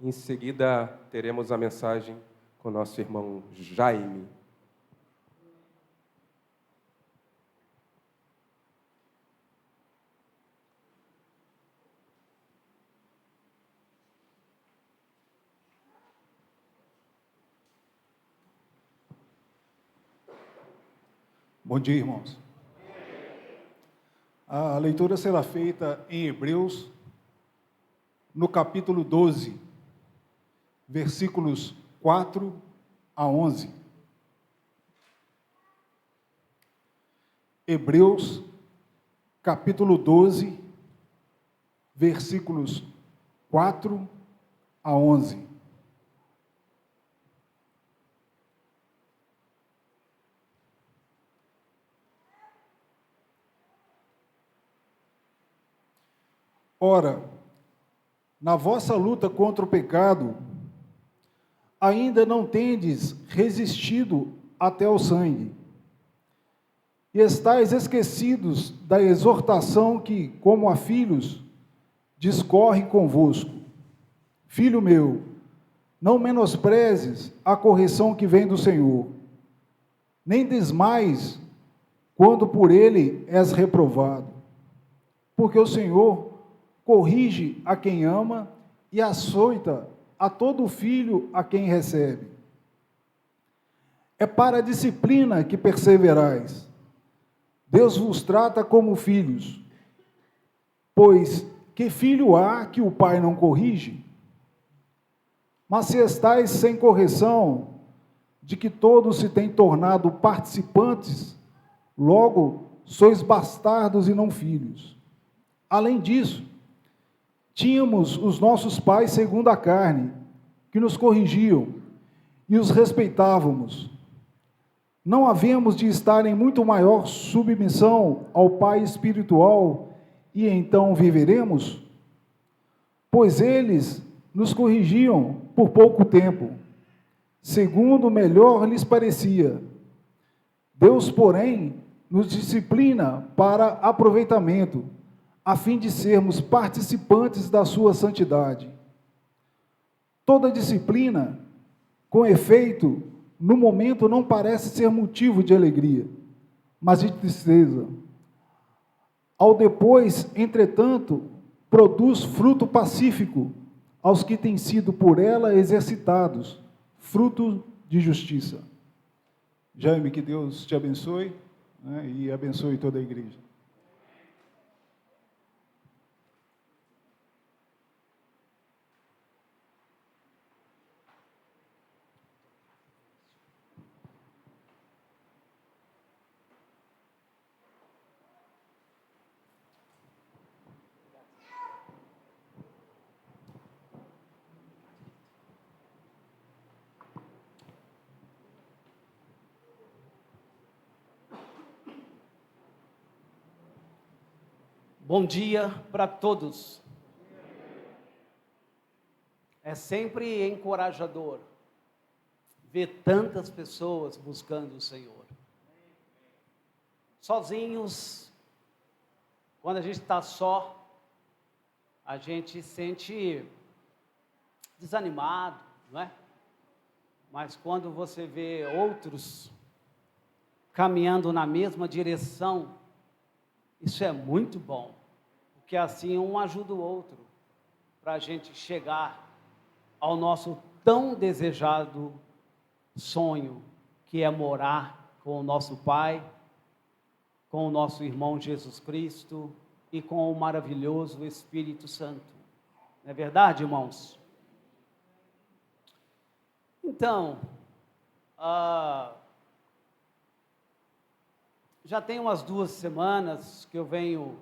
Em seguida, teremos a mensagem com nosso irmão Jaime. Bom dia, irmãos. A leitura será feita em Hebreus, no capítulo 12, versículos 4 a 11. Hebreus, capítulo 12, versículos 4 a 11. Ora, na vossa luta contra o pecado, ainda não tendes resistido até o sangue, e estáis esquecidos da exortação que, como a filhos, discorre convosco. Filho meu, não menosprezes a correção que vem do Senhor, nem desmais quando por ele és reprovado, porque o Senhor corrige a quem ama e açoita a todo filho a quem recebe. É para a disciplina que perseverais. Deus vos trata como filhos. Pois que filho há que o pai não corrige? Mas se estáis sem correção, de que todos se têm tornado participantes, logo sois bastardos e não filhos. Além disso, tínhamos os nossos pais segundo a carne, que nos corrigiam, e os respeitávamos. Não havíamos de estar em muito maior submissão ao Pai espiritual, e então viveremos? Pois eles nos corrigiam por pouco tempo, segundo melhor lhes parecia. Deus, porém, nos disciplina para aproveitamento, a fim de sermos participantes da sua santidade. Toda disciplina, com efeito, no momento não parece ser motivo de alegria, mas de tristeza. Ao depois, entretanto, produz fruto pacífico aos que têm sido por ela exercitados, fruto de justiça. Jaime, que Deus te abençoe, né, e abençoe toda a igreja. Bom dia para todos. É sempre encorajador ver tantas pessoas buscando o Senhor. Sozinhos, quando a gente está só, a gente sente desanimado, não é? Mas quando você vê outros caminhando na mesma direção, isso é muito bom, porque assim um ajuda o outro, para a gente chegar ao nosso tão desejado sonho, que é morar com o nosso Pai, com o nosso irmão Jesus Cristo e com o maravilhoso Espírito Santo. Não é verdade, irmãos? Então, já tem umas 2 semanas que eu venho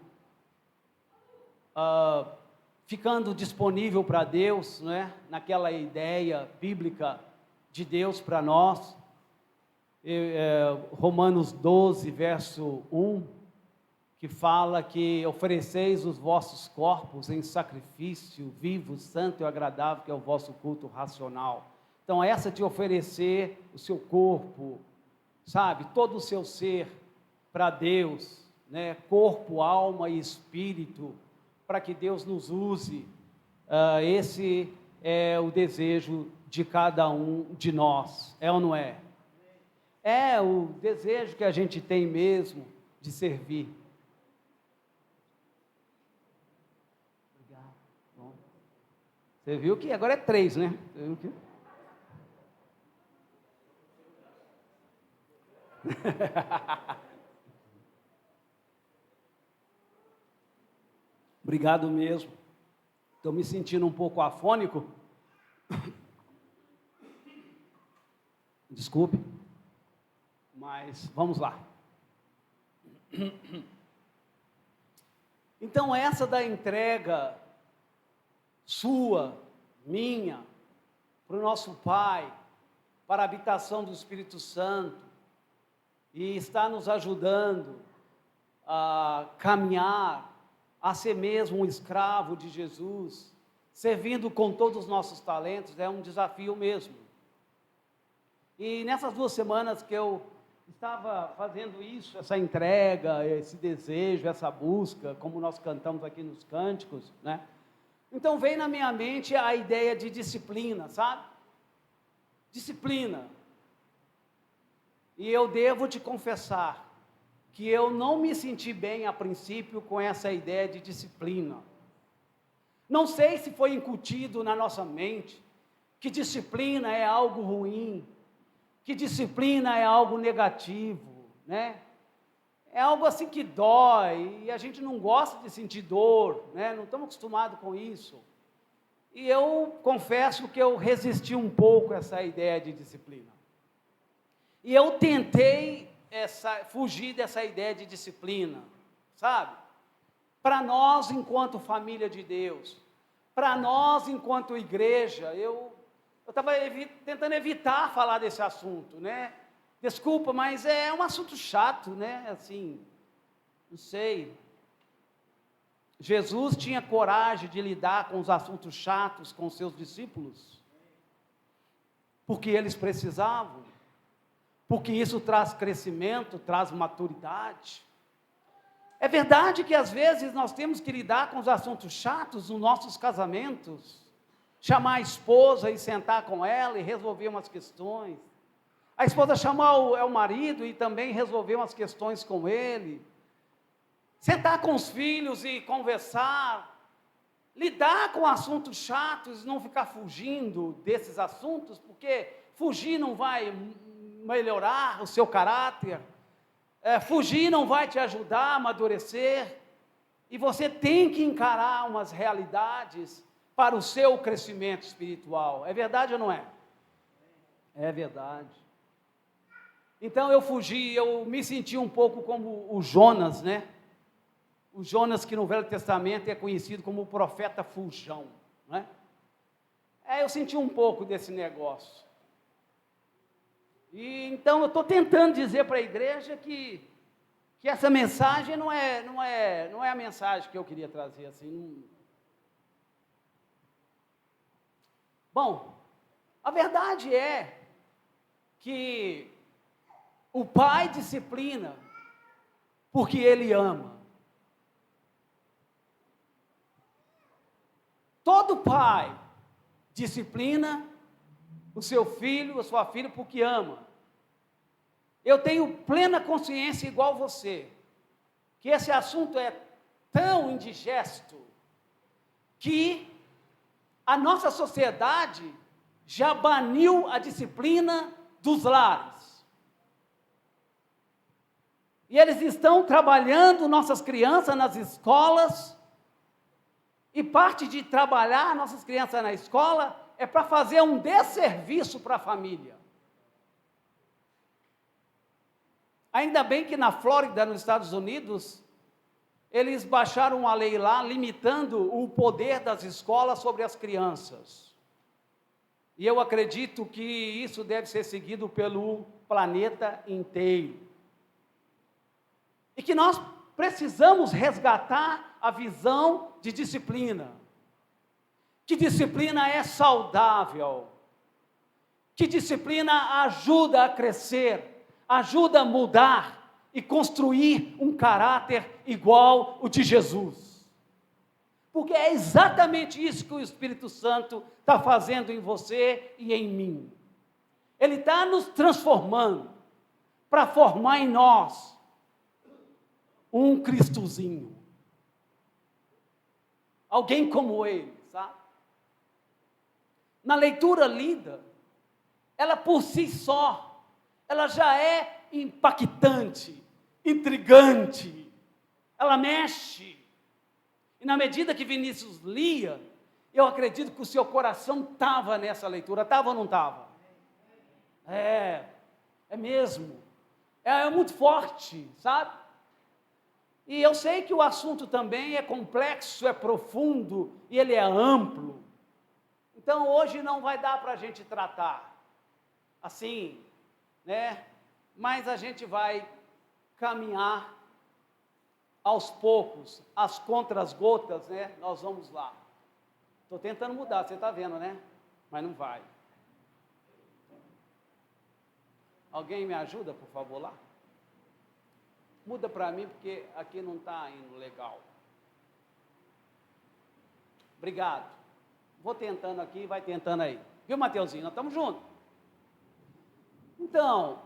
ficando disponível para Deus, né? Naquela ideia bíblica de Deus para nós. Romanos 12, verso 1, que fala que ofereceis os vossos corpos em sacrifício vivo, santo e agradável, que é o vosso culto racional. Então, essa de oferecer o seu corpo, sabe, todo o seu ser para Deus, né? Corpo, alma e espírito, para que Deus nos use esse é o desejo de cada um de nós, é ou não é? É o desejo que a gente tem mesmo de servir. Obrigado. Bom. Você viu que agora é 3, né? Você viu que... Obrigado mesmo. Estou me sentindo um pouco afônico. Desculpe. Mas vamos lá. Então, essa da entrega sua, minha, para o nosso Pai, para a habitação do Espírito Santo, e está nos ajudando a caminhar, a ser mesmo um escravo de Jesus, servindo com todos os nossos talentos, é um desafio mesmo. E nessas 2 semanas que eu estava fazendo isso, essa entrega, esse desejo, essa busca, como nós cantamos aqui nos cânticos, né? Então veio na minha mente a ideia de disciplina, sabe? Disciplina. E eu devo te confessar que eu não me senti bem a princípio com essa ideia de disciplina. Não sei se foi incutido na nossa mente que disciplina é algo ruim, que disciplina é algo negativo, né? É algo assim que dói, e a gente não gosta de sentir dor, né? Não estamos acostumados com isso. E eu confesso que eu resisti um pouco a essa ideia de disciplina. E eu tentei fugir dessa ideia de disciplina, sabe? Para nós, enquanto família de Deus, para nós, enquanto igreja, eu estava tentando evitar falar desse assunto, né? Desculpa, mas é um assunto chato, né? Assim, não sei. Jesus tinha coragem de lidar com os assuntos chatos com seus discípulos, porque eles precisavam, porque isso traz crescimento, traz maturidade. É verdade que às vezes nós temos que lidar com os assuntos chatos nos nossos casamentos, chamar a esposa e sentar com ela e resolver umas questões. A esposa chamar o marido e também resolver umas questões com ele. Sentar com os filhos e conversar. Lidar com assuntos chatos, não ficar fugindo desses assuntos, porque fugir não vai melhorar o seu caráter. Fugir não vai te ajudar a amadurecer. E você tem que encarar umas realidades para o seu crescimento espiritual. É verdade ou não é? É verdade. Então eu fugi, eu me senti um pouco como o Jonas, né? O Jonas que no Velho Testamento é conhecido como o profeta fujão, né? Eu senti um pouco desse negócio. E então eu estou tentando dizer para a igreja que essa mensagem não é a mensagem que eu queria trazer assim. Bom, a verdade é que o pai disciplina porque ele ama. Todo pai disciplina o seu filho, a sua filha, porque ama. Eu tenho plena consciência, igual você, que esse assunto é tão indigesto que a nossa sociedade já baniu a disciplina dos lares. E eles estão trabalhando nossas crianças nas escolas, e parte de trabalhar nossas crianças na escola é para fazer um desserviço para a família. Ainda bem que na Flórida, nos Estados Unidos, eles baixaram uma lei lá, limitando o poder das escolas sobre as crianças. E eu acredito que isso deve ser seguido pelo planeta inteiro. E que nós precisamos resgatar a visão de disciplina. Que disciplina é saudável. Que disciplina ajuda a crescer, ajuda a mudar e construir um caráter igual o de Jesus. Porque é exatamente isso que o Espírito Santo está fazendo em você e em mim. Ele está nos transformando para formar em nós um Cristozinho. Alguém como ele, sabe? Na leitura lida, ela por si só, ela já é impactante, intrigante, ela mexe. E na medida que Vinícius lia, eu acredito que o seu coração estava nessa leitura, estava ou não estava? É mesmo, é muito forte, sabe? E eu sei que o assunto também é complexo, é profundo e ele é amplo. Então hoje não vai dar para a gente tratar assim, né? Mas a gente vai caminhar aos poucos, às contras-gotas, né? Nós vamos lá. Estou tentando mudar, você está vendo, né? Mas não vai. Alguém me ajuda, por favor, lá? Muda para mim, porque aqui não está indo legal. Obrigado. Vou tentando aqui, vai tentando aí. Viu, Mateuzinho? Nós estamos juntos. Então,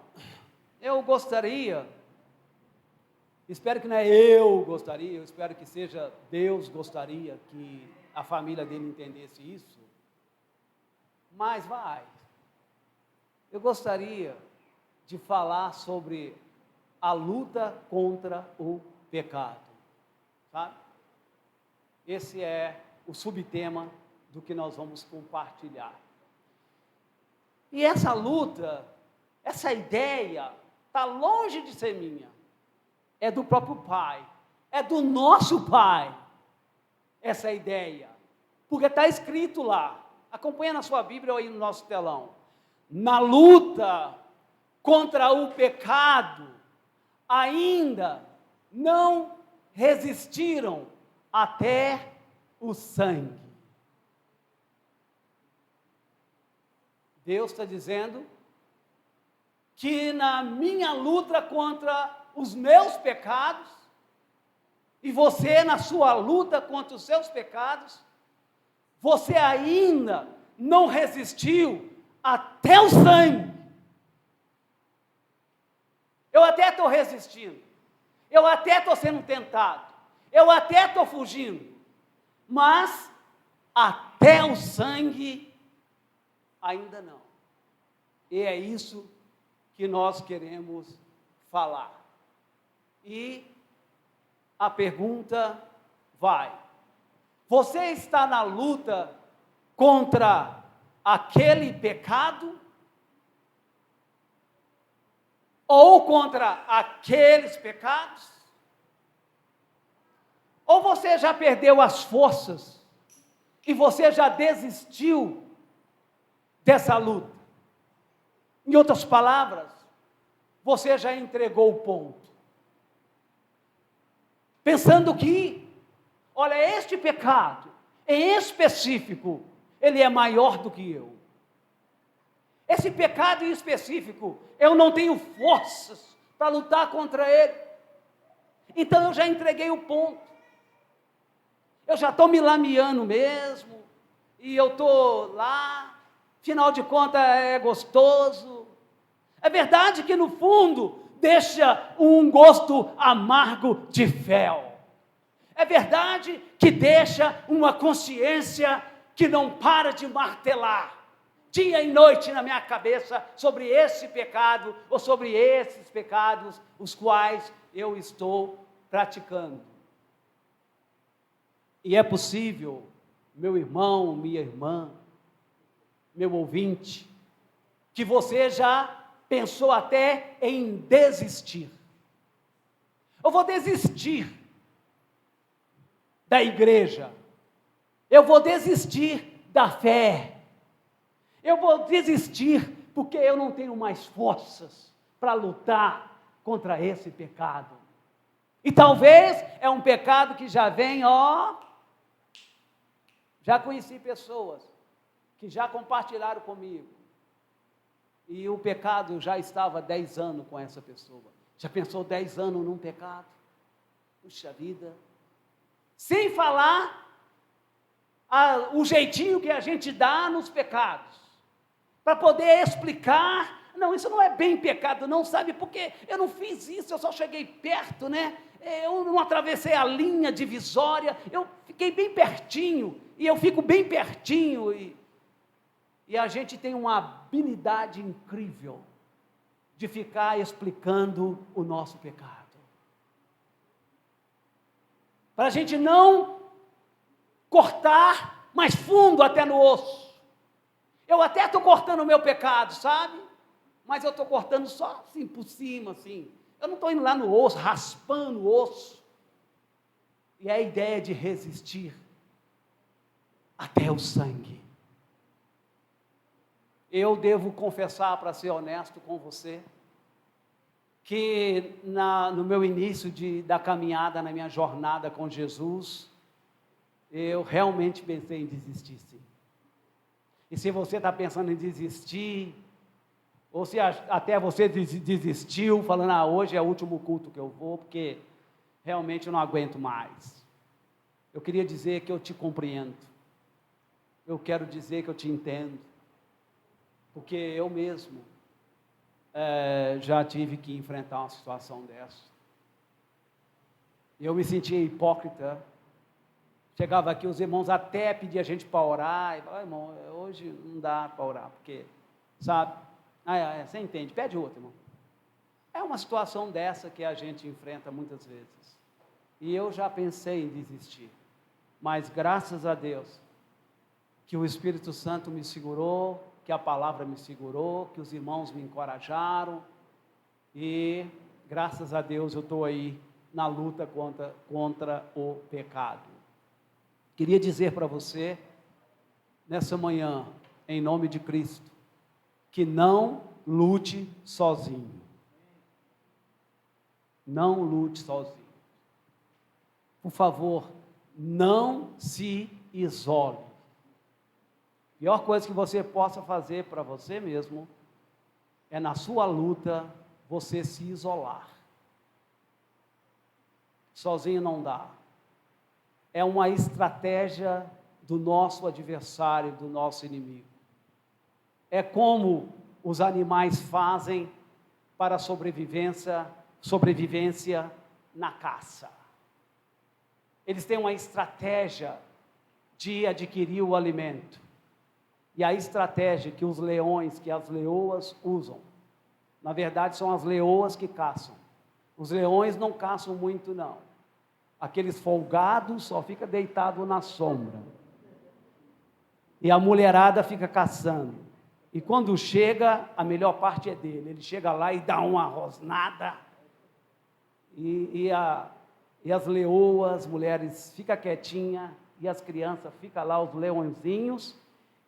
eu gostaria, espero que não é eu gostaria, eu espero que seja Deus gostaria que a família dele entendesse isso. Mas vai. Eu gostaria de falar sobre a luta contra o pecado, sabe? Esse é o subtema do que nós vamos compartilhar. E essa luta, essa ideia, está longe de ser minha, é do próprio Pai, é do nosso Pai, essa ideia, porque está escrito lá, acompanha na sua Bíblia ou aí no nosso telão, na luta contra o pecado, ainda não resistiram até o sangue. Deus está dizendo que na minha luta contra os meus pecados, e você na sua luta contra os seus pecados, você ainda não resistiu até o sangue. Eu até estou resistindo, eu até estou sendo tentado, eu até estou fugindo, mas até o sangue ainda não. E é isso que nós queremos falar. E a pergunta vai: você está na luta contra aquele pecado? Ou contra aqueles pecados? Ou você já perdeu as forças e você já desistiu dessa luta? Em outras palavras, você já entregou o ponto. Pensando que, olha, este pecado, em específico, ele é maior do que eu. Esse pecado em específico, eu não tenho forças para lutar contra ele. Então eu já entreguei o ponto. Eu já estou me lameando mesmo, e eu estou lá, afinal de contas é gostoso. É verdade que no fundo deixa um gosto amargo de fel. É verdade que deixa uma consciência que não para de martelar dia e noite na minha cabeça sobre esse pecado ou sobre esses pecados os quais eu estou praticando. E é possível, meu irmão, minha irmã, meu ouvinte, que você já pensou até em desistir. Eu vou desistir da igreja, eu vou desistir da fé, eu vou desistir porque eu não tenho mais forças para lutar contra esse pecado. E talvez é um pecado que já vem, já conheci pessoas que já compartilharam comigo, e o pecado já estava 10 anos com essa pessoa. Já pensou 10 anos num pecado? Puxa vida! Sem falar o jeitinho que a gente dá nos pecados, para poder explicar, não, isso não é bem pecado, não, sabe, porque eu não fiz isso, eu só cheguei perto, né? Eu não atravessei a linha divisória, eu fiquei bem pertinho, e eu fico bem pertinho, e a gente tem uma habilidade incrível de ficar explicando o nosso pecado. Para a gente não cortar mais fundo até no osso. Eu até estou cortando o meu pecado, sabe? Mas eu estou cortando só assim, por cima, assim. Eu não estou indo lá no osso, raspando o osso. E é a ideia de resistir até o sangue. Eu devo confessar, para ser honesto com você, que no meu início da caminhada, na minha jornada com Jesus, eu realmente pensei em desistir, sim. E se você está pensando em desistir, ou se até você desistiu, falando, hoje é o último culto que eu vou, porque realmente eu não aguento mais. Eu queria dizer que eu te compreendo. Eu quero dizer que eu te entendo. Porque eu mesmo já tive que enfrentar uma situação dessa. Eu me sentia hipócrita. Chegava aqui, os irmãos até pediam a gente para orar. E falavam, irmão, hoje não dá para orar, porque, sabe? Você entende, pede outro, irmão. É uma situação dessa que a gente enfrenta muitas vezes. E eu já pensei em desistir. Mas graças a Deus, que o Espírito Santo me segurou, que a palavra me segurou, que os irmãos me encorajaram. E graças a Deus eu estou aí na luta contra o pecado. Queria dizer para você, nessa manhã, em nome de Cristo, que não lute sozinho. Não lute sozinho. Por favor, não se isole. A pior coisa que você possa fazer para você mesmo é, na sua luta, você se isolar. Sozinho não dá. É uma estratégia do nosso adversário, do nosso inimigo. É como os animais fazem para a sobrevivência na caça. Eles têm uma estratégia de adquirir o alimento. E a estratégia que os leões, que as leoas usam, na verdade são as leoas que caçam. Os leões não caçam muito, não. Aqueles folgados só ficam deitados na sombra. E a mulherada fica caçando. E quando chega, a melhor parte é dele. Ele chega lá e dá uma rosnada. E as leoas, as mulheres, ficam quietinhas. E as crianças ficam lá, os leõezinhos.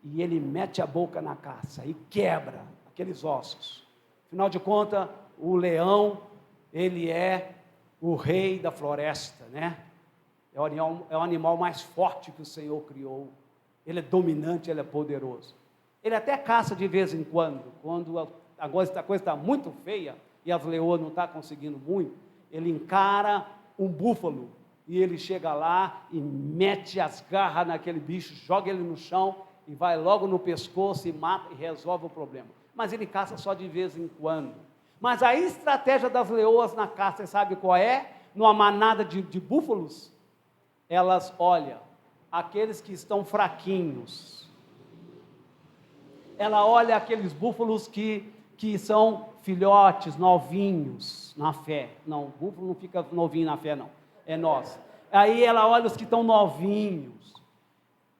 E ele mete a boca na caça e quebra aqueles ossos. Afinal de contas, o leão, ele é o rei da floresta, né? É o animal mais forte que o Senhor criou. Ele é dominante, ele é poderoso. Ele até caça de vez em quando a coisa está muito feia e as leoas não estão conseguindo muito, ele encara um búfalo e ele chega lá e mete as garras naquele bicho, joga ele no chão e vai logo no pescoço e mata e resolve o problema. Mas ele caça só de vez em quando. Mas a estratégia das leoas na caça, você sabe qual é? Numa manada de búfalos, elas olham aqueles que estão fraquinhos. Ela olha aqueles búfalos que são filhotes, novinhos na fé. Não, o búfalo não fica novinho na fé, não. É nós. Aí ela olha os que estão novinhos.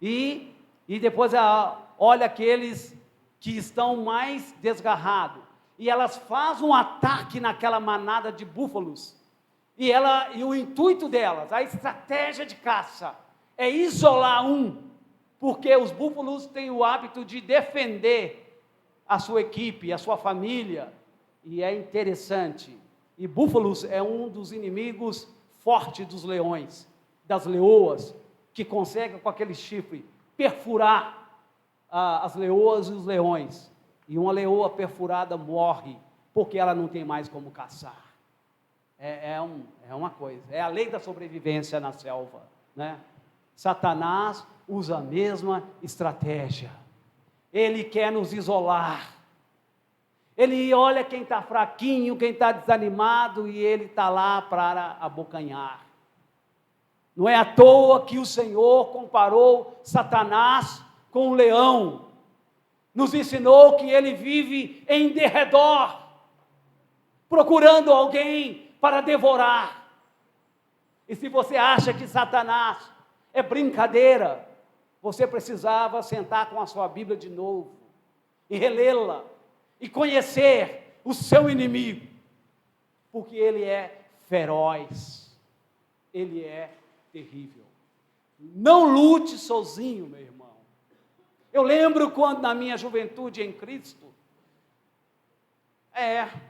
E depois ela olha aqueles que estão mais desgarrados. E elas fazem um ataque naquela manada de búfalos. E o intuito delas, a estratégia de caça, é isolar um, porque os búfalos têm o hábito de defender a sua equipe, a sua família, e é interessante. E búfalos é um dos inimigos fortes dos leões, das leoas, que conseguem com aquele chifre perfurar as leoas e os leões. E uma leoa perfurada morre, porque ela não tem mais como caçar. É uma coisa, é a lei da sobrevivência na selva, né? Satanás usa a mesma estratégia. Ele quer nos isolar. Ele olha quem está fraquinho, quem está desanimado, e ele está lá para abocanhar. Não é à toa que o Senhor comparou Satanás com um leão. Nos ensinou que ele vive em derredor, procurando alguém para devorar. E se você acha que Satanás é brincadeira, você precisava sentar com a sua Bíblia de novo e relê-la e conhecer o seu inimigo, porque ele é feroz, ele é terrível. Não lute sozinho, meu irmão. Eu lembro quando na minha juventude em Cristo,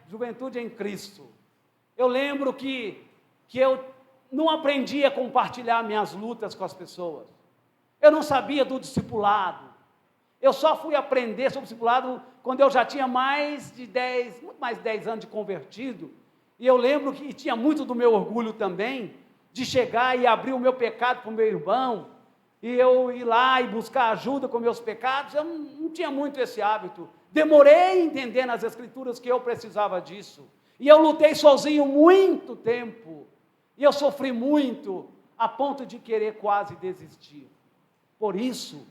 juventude em Cristo, eu lembro que eu não aprendi a compartilhar minhas lutas com as pessoas. Eu não sabia do discipulado. Eu só fui aprender sobre o discipulado quando eu já tinha muito mais de 10 anos de convertido. E eu lembro que tinha muito do meu orgulho também, de chegar e abrir o meu pecado para o meu irmão, e eu ir lá e buscar ajuda com meus pecados. Eu não tinha muito esse hábito. Demorei a entender nas Escrituras que eu precisava disso. E eu lutei sozinho muito tempo. E eu sofri muito, a ponto de querer quase desistir. Por isso,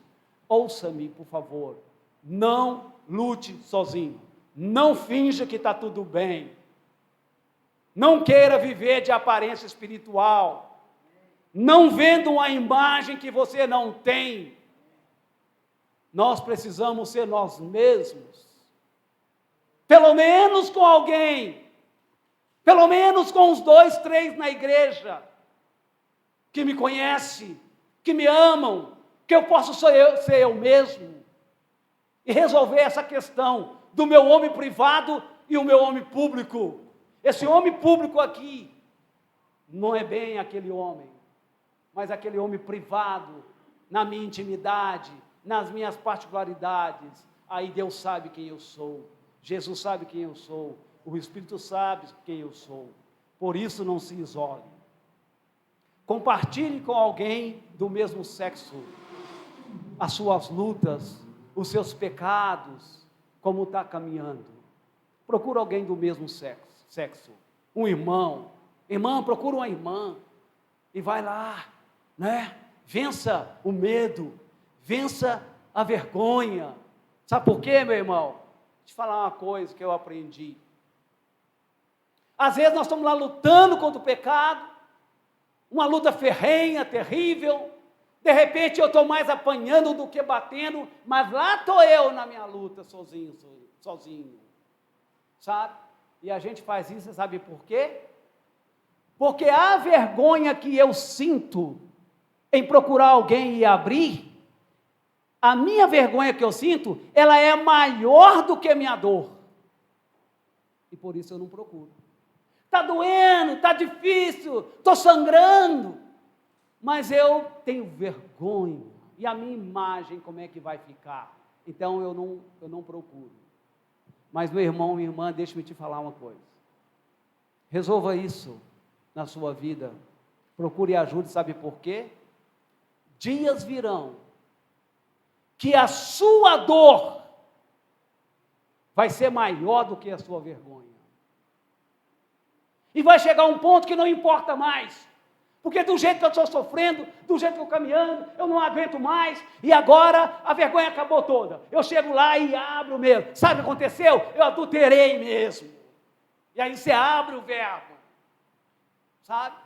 ouça-me, por favor, não lute sozinho, não finja que está tudo bem, não queira viver de aparência espiritual, não venda uma imagem que você não tem. Nós precisamos ser nós mesmos, pelo menos com alguém, pelo menos com uns 2, 3 na igreja, que me conhece, que me amam, que eu posso ser eu mesmo, e resolver essa questão do meu homem privado e o meu homem público. Esse homem público aqui, não é bem aquele homem, mas aquele homem privado, na minha intimidade, nas minhas particularidades. Aí Deus sabe quem eu sou, Jesus sabe quem eu sou, o Espírito sabe quem eu sou. Por isso não se isole. Compartilhe com alguém do mesmo sexo as suas lutas, os seus pecados, como está caminhando. Procura alguém do mesmo sexo, um irmão. Irmã, procura uma irmã e vai lá, né? Vença o medo, vença a vergonha. Sabe por quê, meu irmão? Deixa eu te falar uma coisa que eu aprendi. Às vezes nós estamos lá lutando contra o pecado, uma luta ferrenha, terrível. De repente eu estou mais apanhando do que batendo, mas lá estou eu na minha luta sozinho, sabe? E a gente faz isso, sabe por quê? Porque a vergonha que eu sinto em procurar alguém e abrir, a minha vergonha que eu sinto, ela é maior do que a minha dor. E por isso eu não procuro. Está doendo, está difícil, estou sangrando, mas eu tenho vergonha. E a minha imagem, como é que vai ficar? Então eu não procuro. Mas meu irmão, minha irmã, deixa-me te falar uma coisa. Resolva isso na sua vida. Procure ajuda, sabe por quê? Dias virão que a sua dor vai ser maior do que a sua vergonha. E vai chegar um ponto que não importa mais. Porque do jeito que eu estou sofrendo, do jeito que eu estou caminhando, eu não aguento mais, e agora a vergonha acabou toda. Eu chego lá e abro mesmo. Sabe o que aconteceu? Eu adulterei mesmo. E aí você abre o verbo. Sabe?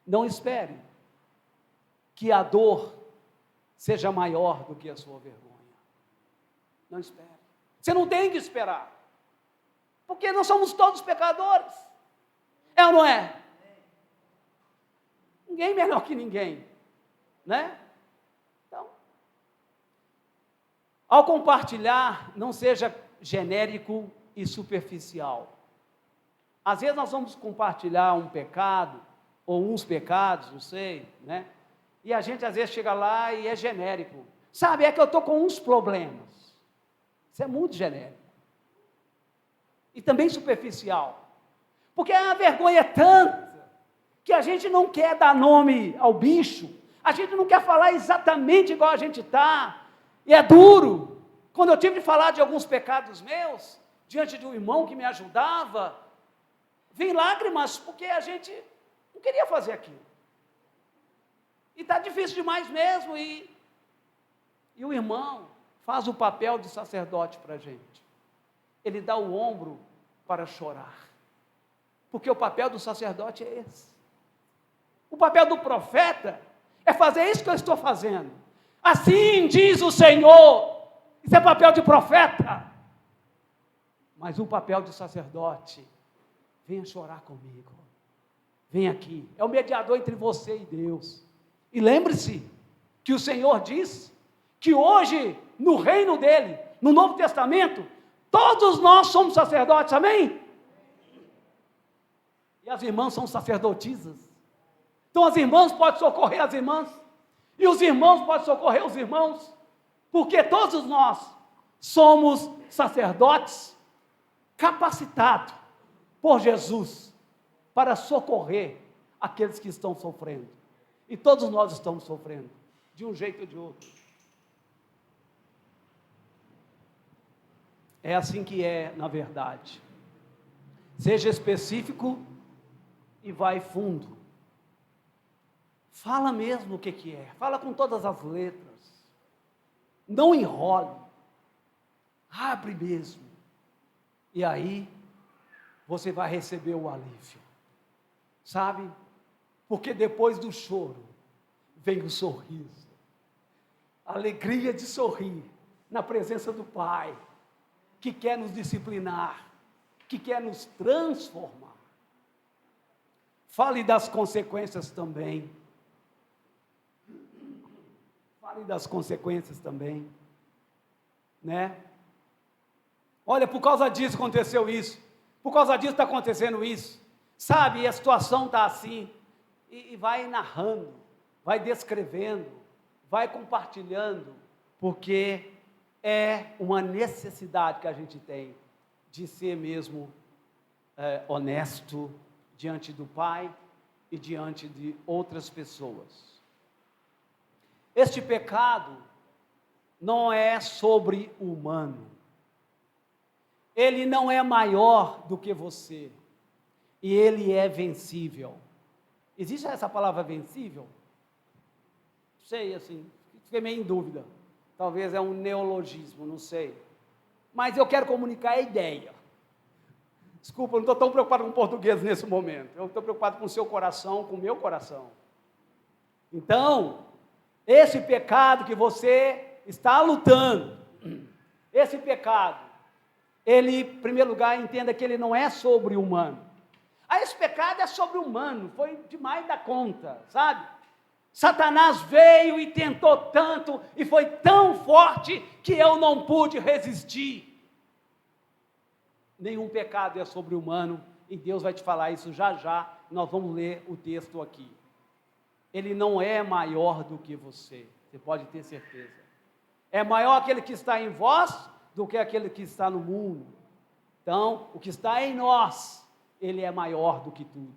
Não espere que a dor seja maior do que a sua vergonha. Não espere. Você não tem que esperar. Porque nós somos todos pecadores. É ou não é? Ninguém melhor que ninguém, né? Então, ao compartilhar, não seja genérico e superficial. Às vezes nós vamos compartilhar um pecado, ou uns pecados, não sei, né? E a gente às vezes chega lá e é genérico. Sabe, é que eu estou com uns problemas. Isso é muito genérico. E também superficial. Porque a vergonha é tanta que a gente não quer dar nome ao bicho, A gente não quer falar exatamente igual a gente está, e é duro. Quando eu tive que falar de alguns pecados meus, diante de um irmão que me ajudava, vem lágrimas, porque a gente não queria fazer aquilo. E está difícil demais mesmo, e o irmão faz o papel de sacerdote para a gente. Ele dá o ombro para chorar. Porque o papel do sacerdote é esse. O papel do profeta é fazer isso que eu estou fazendo. Assim diz o Senhor. Isso é papel de profeta. Mas o papel de sacerdote, venha chorar comigo. Vem aqui. É o mediador entre você e Deus. E lembre-se que o Senhor diz que hoje, no reino dele, no Novo Testamento, todos nós somos sacerdotes, amém? E as irmãs são sacerdotisas. Então as irmãs podem socorrer as irmãs, e os irmãos podem socorrer os irmãos, porque todos nós somos sacerdotes capacitados por Jesus para socorrer aqueles que estão sofrendo. E todos nós estamos sofrendo, de um jeito ou de outro. É assim que é, na verdade. Seja específico e vai fundo. Fala mesmo o que é. Fala com todas as letras. Não enrole. Abre mesmo. E aí, você vai receber o alívio. Sabe? Porque depois do choro, vem o sorriso. A alegria de sorrir na presença do Pai, que quer nos disciplinar, que quer nos transformar. Fale das consequências também. Fale das consequências também. Né? Olha, por causa disso aconteceu isso. Por causa disso está acontecendo isso. Sabe, a situação está assim. E vai narrando, vai descrevendo, vai compartilhando, porque é uma necessidade que a gente tem de ser mesmo honesto diante do Pai e diante de outras pessoas. Este pecado não é sobre o humano. Ele não é maior do que você. E ele é vencível. Existe essa palavra vencível? Não sei, assim, fiquei meio em dúvida. Talvez é um neologismo, não sei. Mas eu quero comunicar a ideia. Desculpa, eu não estou tão preocupado com português nesse momento. Eu estou preocupado com o seu coração, com o meu coração. Então, esse pecado que você está lutando, esse pecado, ele, em primeiro lugar, entenda que ele não é sobre o humano. Esse pecado é sobre o humano, foi demais da conta, sabe? Satanás veio e tentou tanto, e foi tão forte, que eu não pude resistir. Nenhum pecado é sobre o humano, e Deus vai te falar isso já já, nós vamos ler o texto aqui. Ele não é maior do que você pode ter certeza. É maior aquele que está em vós, do que aquele que está no mundo. Então, o que está em nós, ele é maior do que tudo,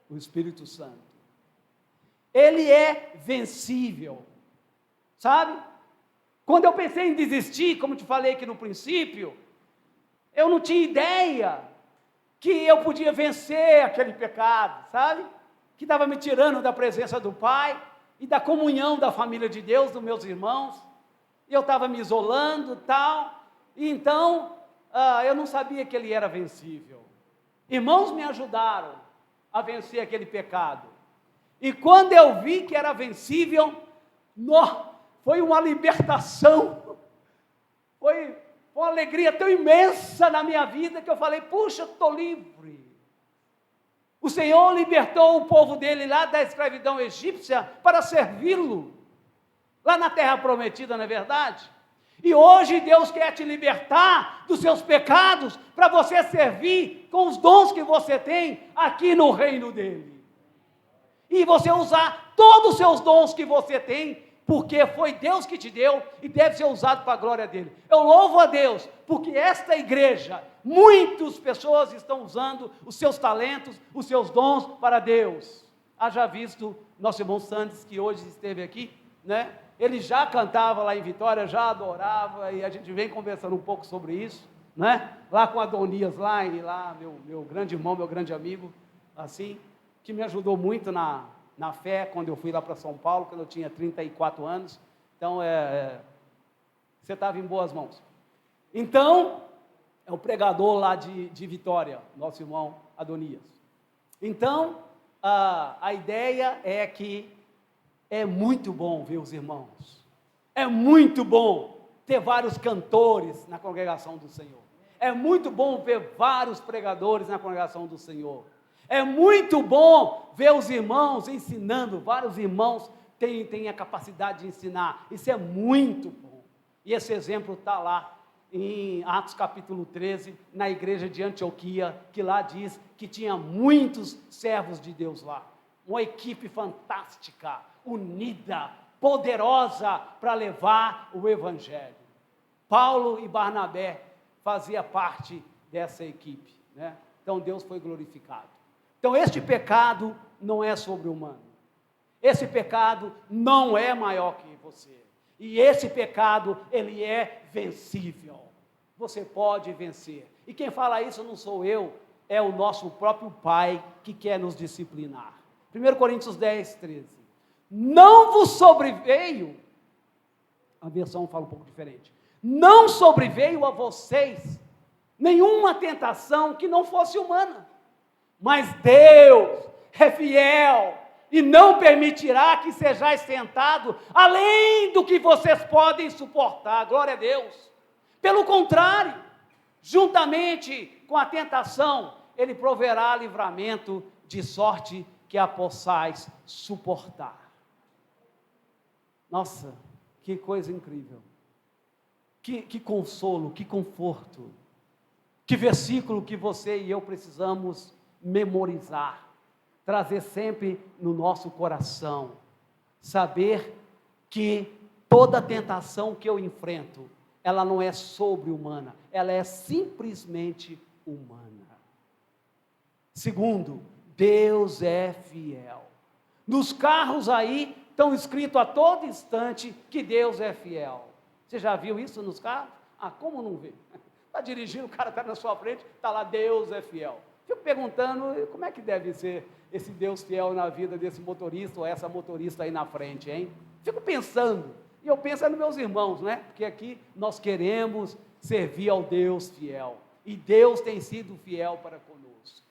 o Espírito Santo. Ele é vencível, sabe? Quando eu pensei em desistir, como te falei aqui no princípio, eu não tinha ideia que eu podia vencer aquele pecado, sabe? Que estava me tirando da presença do Pai e da comunhão da família de Deus, dos meus irmãos. E eu estava me isolando e tal, e então eu não sabia que ele era vencível. Irmãos me ajudaram a vencer aquele pecado. E quando eu vi que era vencível, foi uma libertação. Foi uma alegria tão imensa na minha vida que eu falei, puxa, estou livre. O Senhor libertou o povo dele lá da escravidão egípcia para servi-lo. Lá na terra prometida, não é verdade? E hoje Deus quer te libertar dos seus pecados para você servir com os dons que você tem aqui no reino dele. E você usar todos os seus dons que você tem, porque foi Deus que te deu e deve ser usado para a glória dele. Eu louvo a Deus, porque esta igreja, muitas pessoas estão usando os seus talentos, os seus dons para Deus. Haja visto nosso irmão Santos, que hoje esteve aqui, né? Ele já cantava lá em Vitória, já adorava, e a gente vem conversando um pouco sobre isso, né? Lá com Adonias, lá meu grande irmão, meu grande amigo, assim, que me ajudou muito na fé, quando eu fui lá para São Paulo, quando eu tinha 34 anos. Então, você estava em boas mãos. Então, é o pregador lá de Vitória, nosso irmão Adonias. Então, a ideia é que é muito bom ver os irmãos. É muito bom ter vários cantores na congregação do Senhor. É muito bom ver vários pregadores na congregação do Senhor. É muito bom ver os irmãos ensinando. Vários irmãos têm a capacidade de ensinar. Isso é muito bom. E esse exemplo está lá em Atos capítulo 13, na igreja de Antioquia, que lá diz que tinha muitos servos de Deus lá. Uma equipe fantástica, unida, poderosa para levar o evangelho. Paulo e Barnabé faziam parte dessa equipe, né? Então Deus foi glorificado. Então este pecado não é sobre-humano. Esse pecado não é maior que você. E esse pecado, ele é vencível. Você pode vencer. E quem fala isso não sou eu, é o nosso próprio Pai que quer nos disciplinar. 1 Coríntios 10, 13. Não vos sobreveio, a versão fala um pouco diferente, não sobreveio a vocês nenhuma tentação que não fosse humana, mas Deus é fiel e não permitirá que sejais tentados além do que vocês podem suportar. Glória a Deus. Pelo contrário, juntamente com a tentação, Ele proverá livramento, de sorte que a possais suportar. Nossa, que coisa incrível. Que consolo, que conforto. Que versículo que você e eu precisamos memorizar. Trazer sempre no nosso coração. Saber que toda tentação que eu enfrento, ela não é sobre-humana, ela é simplesmente humana. Segundo, Deus é fiel. Nos carros aí, estão escrito a todo instante que Deus é fiel. Você já viu isso nos carros? Como não vê? Está dirigindo, o cara está na sua frente, está lá, Deus é fiel. Fico perguntando, como é que deve ser esse Deus fiel na vida desse motorista ou essa motorista aí na frente, hein? Fico pensando, e eu penso nos meus irmãos, né? Porque aqui nós queremos servir ao Deus fiel. E Deus tem sido fiel para conosco.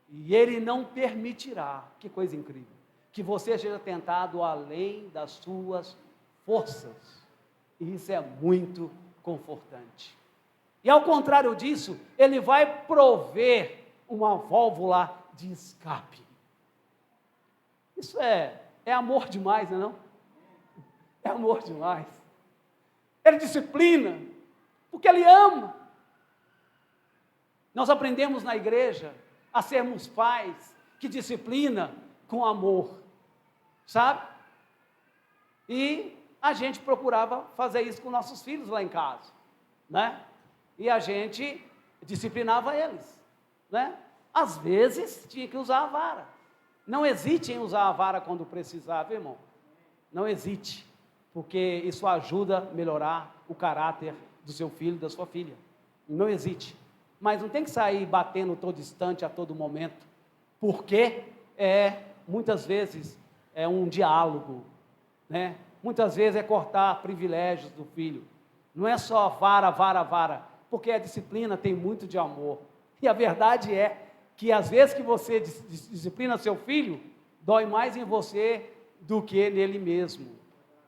E Ele não permitirá, que coisa incrível, que você seja tentado além das suas forças. E isso é muito confortante. E ao contrário disso, Ele vai prover uma válvula de escape. Isso é amor demais, não é não? É amor demais. Ele disciplina, porque Ele ama. Nós aprendemos na igreja a sermos pais que disciplina com amor, sabe? E a gente procurava fazer isso com nossos filhos lá em casa, né? E a gente disciplinava eles, né? Às vezes tinha que usar a vara. Não hesite em usar a vara quando precisar, irmão. Não hesite, porque isso ajuda a melhorar o caráter do seu filho, da sua filha. Não hesite. Mas não tem que sair batendo todo instante, a todo momento, porque muitas vezes é um diálogo, né? Muitas vezes é cortar privilégios do filho. Não é só vara, porque a disciplina tem muito de amor. E a verdade é que às vezes que você disciplina seu filho, dói mais em você do que nele mesmo.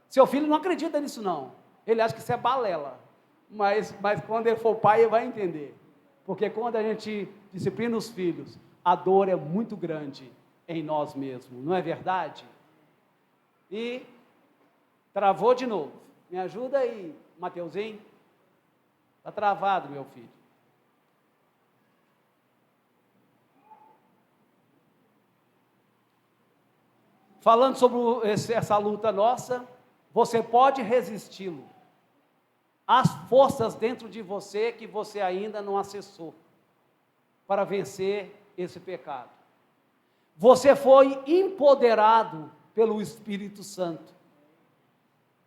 Seu filho não acredita nisso não, ele acha que isso é balela, mas quando ele for pai ele vai entender, porque quando a gente disciplina os filhos, a dor é muito grande em nós mesmos, não é verdade? E travou de novo, me ajuda aí, Mateuzinho, está travado meu filho. Falando sobre essa luta nossa, você pode resisti-lo. Há forças dentro de você que você ainda não acessou para vencer esse pecado. você foi empoderado pelo Espírito Santo.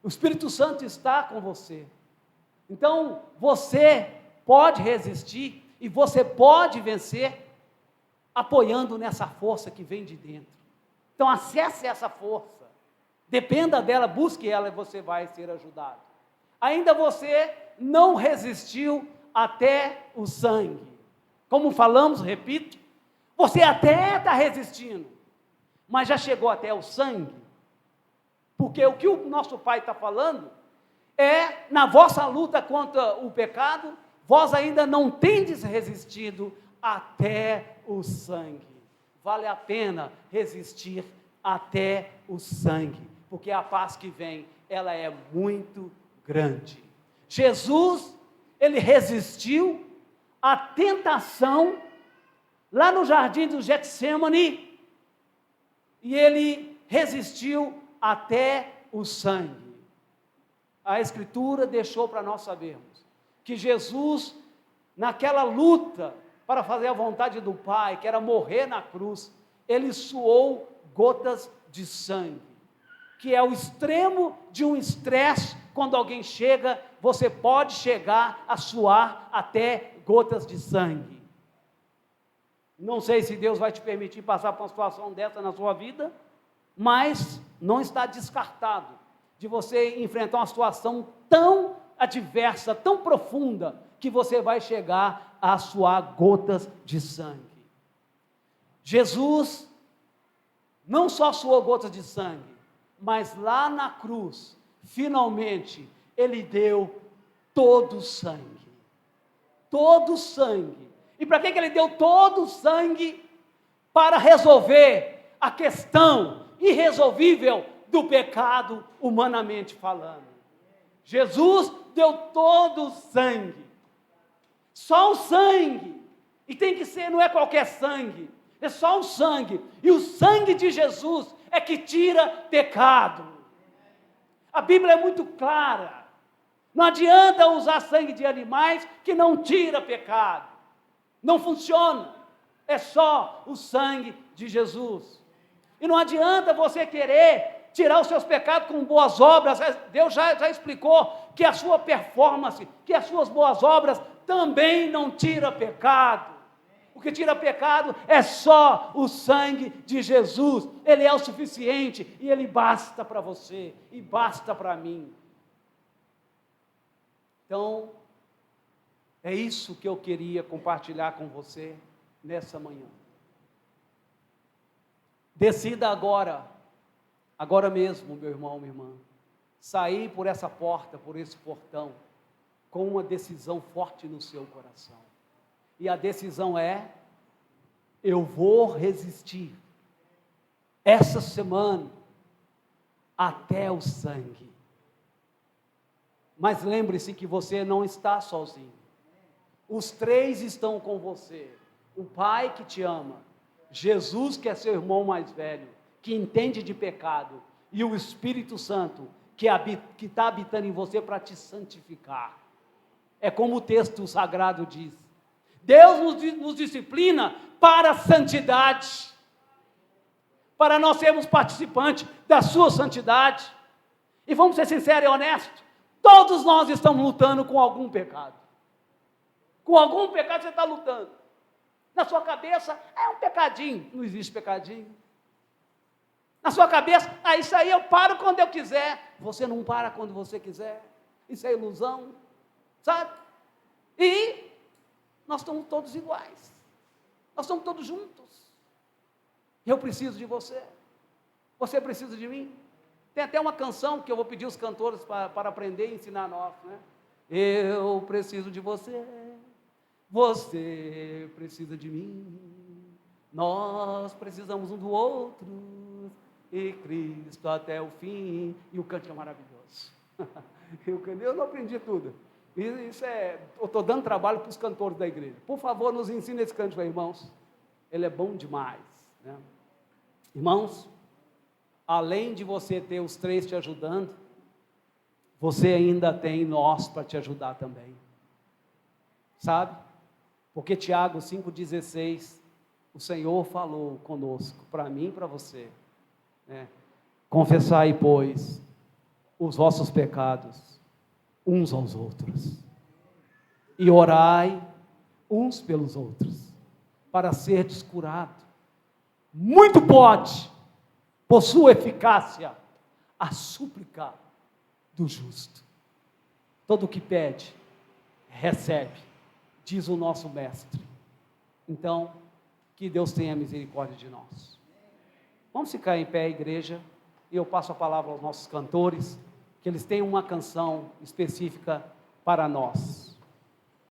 O Espírito Santo está com você. Então, você pode resistir e você pode vencer apoiando nessa força que vem de dentro. Então, acesse essa força, dependa dela, busque ela e você vai ser ajudado. Ainda você não resistiu até o sangue. Como falamos, repito, você até está resistindo, mas já chegou até o sangue. Porque o que o nosso Pai está falando é, na vossa luta contra o pecado, vós ainda não tendes resistido até o sangue. Vale a pena resistir até o sangue, porque a paz que vem, ela é muito grande. Jesus, ele resistiu à tentação lá no jardim do Getsêmani, e ele resistiu até o sangue. A Escritura deixou para nós sabermos que Jesus, naquela luta para fazer a vontade do Pai, que era morrer na cruz, ele suou gotas de sangue, que é o extremo de um estresse. Quando alguém chega, você pode chegar a suar até gotas de sangue. Não sei se Deus vai te permitir passar por uma situação dessa na sua vida, mas não está descartado de você enfrentar uma situação tão adversa, tão profunda, que você vai chegar a suar gotas de sangue. Jesus não só suou gotas de sangue, mas lá na cruz, finalmente, ele deu todo o sangue. Todo o sangue. E para que ele deu todo o sangue? Para resolver a questão irresolvível do pecado, humanamente falando. Jesus deu todo o sangue. Só o sangue. E tem que ser, não é qualquer sangue. É só o sangue. E o sangue de Jesus é que tira pecado. A Bíblia é muito clara. Não adianta usar sangue de animais que não tira pecado. Não funciona. É só o sangue de Jesus. E não adianta você querer tirar os seus pecados com boas obras. Deus já explicou que a sua performance, que as suas boas obras também não tira pecado. O que tira pecado é só o sangue de Jesus. Ele é o suficiente e ele basta para você e basta para mim. Então, é isso que eu queria compartilhar com você nessa manhã. Decida agora mesmo, meu irmão, minha irmã, sair por essa porta, por esse portão, com uma decisão forte no seu coração. E a decisão é: eu vou resistir essa semana até o sangue. Mas lembre-se que você não está sozinho. Os três estão com você. O Pai que te ama, Jesus que é seu irmão mais velho, que entende de pecado, e o Espírito Santo que está habitando em você para te santificar. É como o texto sagrado diz. Deus nos disciplina para a santidade, para nós sermos participantes da sua santidade. E vamos ser sinceros e honestos, todos nós estamos lutando com algum pecado. Com algum pecado você está lutando. Na sua cabeça, é um pecadinho. Não existe pecadinho. Na sua cabeça, isso aí eu paro quando eu quiser. Você não para quando você quiser. Isso é ilusão, sabe? E nós estamos todos iguais. Nós estamos todos juntos. Eu preciso de você. Você precisa de mim. Tem até uma canção que eu vou pedir os cantores para aprender e ensinar nós, né? Eu preciso de você. Você precisa de mim. Nós precisamos um do outro. E Cristo até o fim. E o canto é maravilhoso. Eu não aprendi tudo. Eu estou dando trabalho para os cantores da igreja. Por favor, nos ensine esse cântico aí, irmãos. Ele é bom demais, né? Irmãos, além de você ter os três te ajudando, você ainda tem nós para te ajudar também. Sabe? Porque Tiago 5,16 o Senhor falou conosco, para mim e para você, né? Confessai, pois, os vossos pecados uns aos outros, e orai uns pelos outros, para serdes curados. Muito pode, por sua eficácia, a súplica do justo. Todo o que pede, recebe, diz o nosso mestre. Então, que Deus tenha misericórdia de nós. Vamos ficar em pé, igreja, e eu passo a palavra aos nossos cantores, que eles têm uma canção específica para nós.